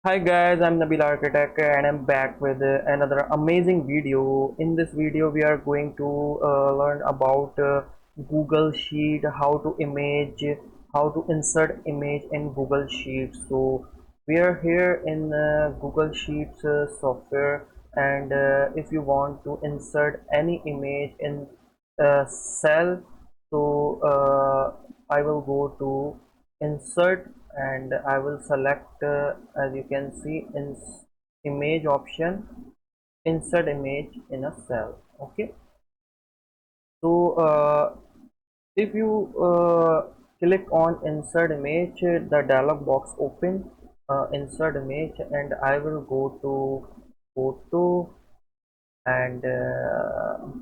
Hi guys, I'm Nabil Architect and I'm back with another amazing video. In this video, we are going to learn about Google Sheet, how to insert image in Google Sheets. So we are here in Google Sheets software, and if you want to insert any image in cell, so I will go to insert and I will select as you can see in image option, insert image in a cell. Okay, so if you click on insert image, the dialog box open, insert image, and I will go to photo and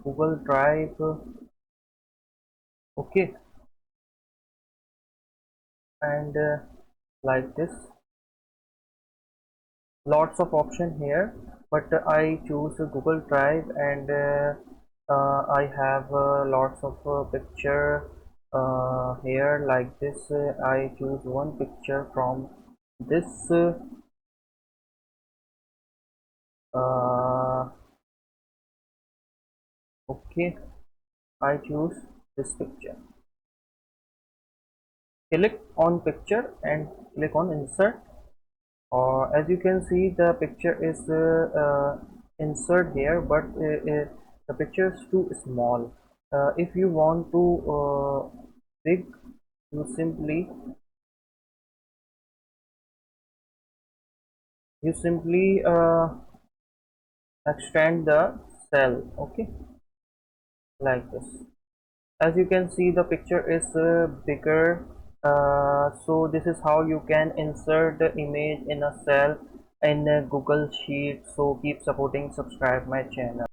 Google Drive. Okay, and like this, lots of option here, but I choose Google Drive, and I have lots of picture here like this. I choose one picture from this uh, okay, I choose this picture. Click on picture and click on insert. Or as you can see, the picture is insert here, but the picture is too small. If you want to big, you simply extend the cell. Okay, like this. As you can see, the picture is bigger. So this is how you can insert the image in a cell in Google Sheet. So keep supporting, subscribe my channel.